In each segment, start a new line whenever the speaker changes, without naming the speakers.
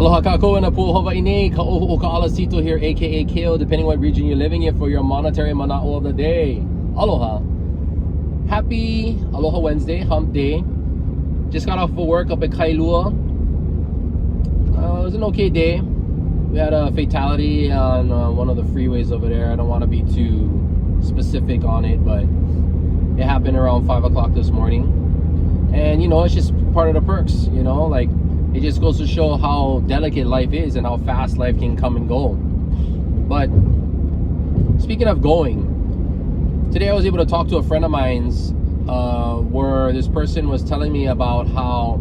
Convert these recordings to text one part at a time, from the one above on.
Aloha kako na po Hawaii ka oho ka alasito here, aka KO, depending what region you're living in, for your monetary mana'o of the day. Aloha. Happy Aloha Wednesday, hump day. Just got off of work up at Kailua. It was an okay day. We had a fatality on one of the freeways over there. I don't want to be too specific on it, but it happened around 5 o'clock this morning. And you know, it's just part of the perks, you know, like it just goes to show how delicate life is and how fast life can come and go. But speaking of going, today I was able to talk to a friend of mine's where this person was telling me about how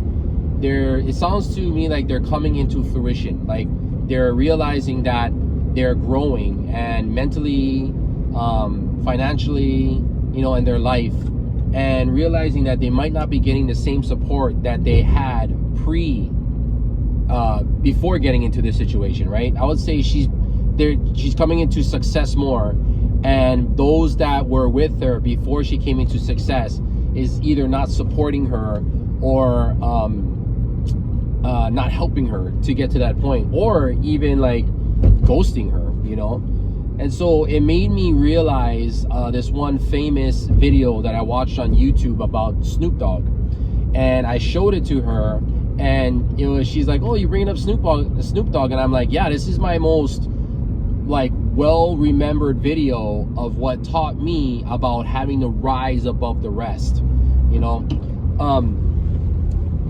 it sounds to me like they're coming into fruition, like they're realizing that they're growing and mentally, financially, you know, in their life, and realizing that they might not be getting the same support that they had before getting into this situation, right? I would say she's coming into success more, and those that were with her before she came into success is either not supporting her or not helping her to get to that point, or even like ghosting her, you know. And so it made me realize this one famous video that I watched on YouTube about Snoop Dogg, and I showed it to her, and she's like, "Oh, you bringing up Snoop Dogg?" And I'm like, "Yeah, this is my most like well-remembered video of what taught me about having to rise above the rest." You know,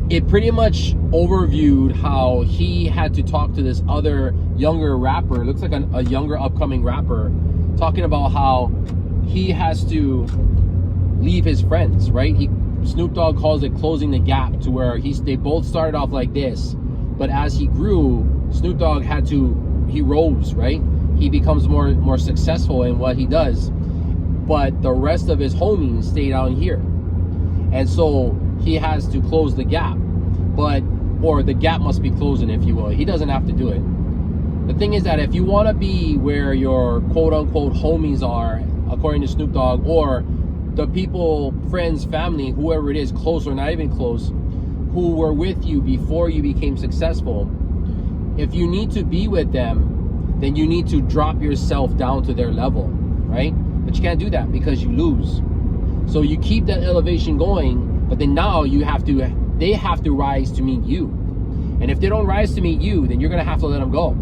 it pretty much overviewed how he had to talk to this other younger rapper. It looks like a younger upcoming rapper, talking about how he has to leave his friends, right? Snoop Dogg calls it closing the gap, to where they both started off like this, but as he grew, Snoop Dogg he rose, right? He becomes more successful in what he does, but the rest of his homies stayed out here. And so he has to close the gap, or the gap must be closing, if you will. He doesn't have to do it. The thing is that if you want to be where your quote-unquote homies are, according to Snoop Dogg, or the people, friends, family, whoever it is, close or not even close, who were with you before you became successful, if you need to be with them, then you need to drop yourself down to their level, right? But you can't do that because you lose. So you keep that elevation going, but then now they have to rise to meet you. And if they don't rise to meet you, then you're gonna have to let them go.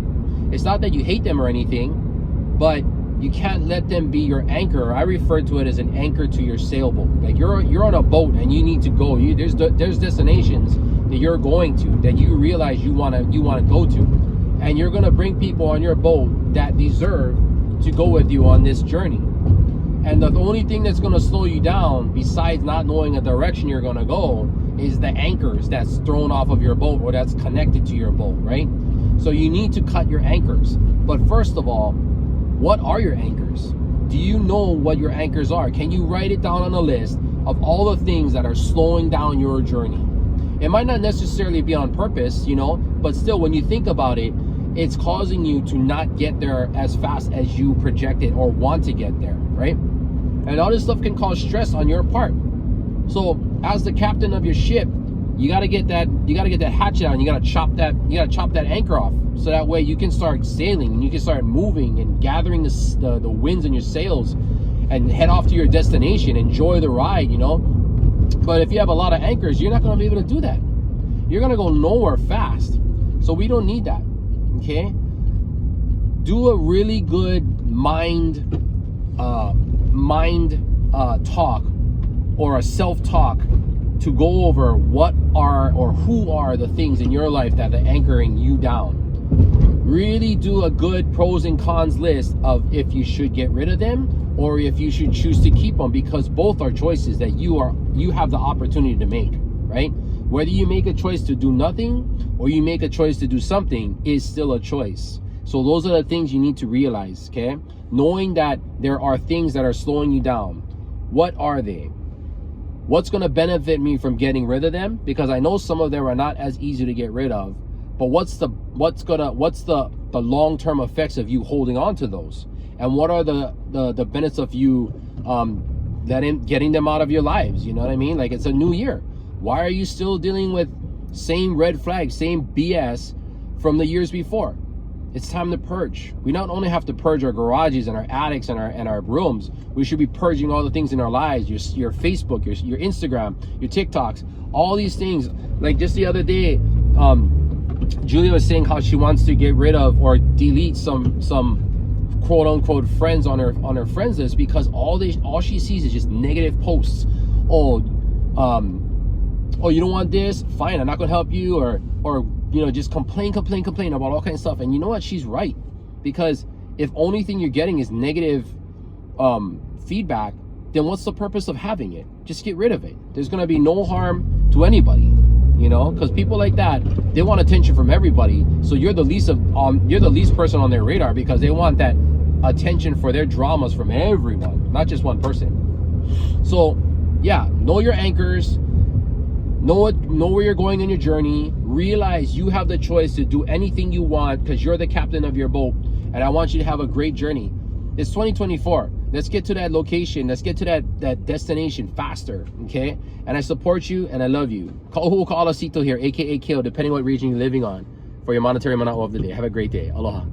It's not that you hate them or anything, but you can't let them be your anchor. I refer to it as an anchor to your sailboat. Like you're on a boat and you need to go. There's destinations that you're going to, that you realize you wanna go to, and you're gonna bring people on your boat that deserve to go with you on this journey. And the only thing that's going to slow you down, besides not knowing a direction you're going to go, is the anchors that's thrown off of your boat or that's connected to your boat, right? So you need to cut your anchors. But first of all, what are your anchors? Do you know what your anchors are? Can you write it down on a list of all the things that are slowing down your journey? It might not necessarily be on purpose, you know, but still, when you think about it, it's causing you to not get there as fast as you projected or want to get there, right? And all this stuff can cause stress on your part. So as the captain of your ship, you gotta get that hatchet out, and you gotta chop that anchor off, so that way you can start sailing and you can start moving and gathering the winds in your sails and head off to your destination. Enjoy the ride, you know. But if you have a lot of anchors, you're not gonna be able to do that. You're gonna go nowhere fast. So we don't need that. Okay? Do a really good mind talk, or a self-talk, to go over what are or who are the things in your life that are anchoring you down. Really do a good pros and cons list of if you should get rid of them or if you should choose to keep them, because both are choices that you have the opportunity to make, right? Whether you make a choice to do nothing or you make a choice to do something is still a choice. So those are the things you need to realize, okay? Knowing that there are things that are slowing you down. What are they? What's going to benefit me from getting rid of them? Because I know some of them are not as easy to get rid of. But what's the long-term effects of you holding on to those? And what are the benefits of you getting them out of your lives? You know what I mean? Like, it's a new year. Why are you still dealing with same red flags, same BS from the years before. It's time to purge. We not only have to purge our garages and our attics and our rooms, we should be purging all the things in our lives, your Facebook, your Instagram, your TikToks, all these things. Like just the other day, Julia was saying how she wants to get rid of or delete some quote unquote friends on her friends list, because all she sees is just negative posts. Oh, you don't want this? Fine, I'm not gonna help you, or you know, just complain about all kinds of stuff. And you know what? She's right, because if only thing you're getting is negative feedback, then what's the purpose of having it? Just get rid of it. There's gonna be no harm to anybody, you know, because people like that, they want attention from everybody. So you're the least person on their radar, because they want that attention for their dramas from everyone, not just one person. So yeah, know your anchors. Know where you're going in your journey. Realize you have the choice to do anything you want, because you're the captain of your boat. And I want you to have a great journey. It's 2024. Let's get to that location. Let's get to that destination faster, okay? And I support you and I love you. Kauhu Ka'alasito here, aka Kale, depending on what region you're living on, for your monetary mana'o of the day. Have a great day. Aloha.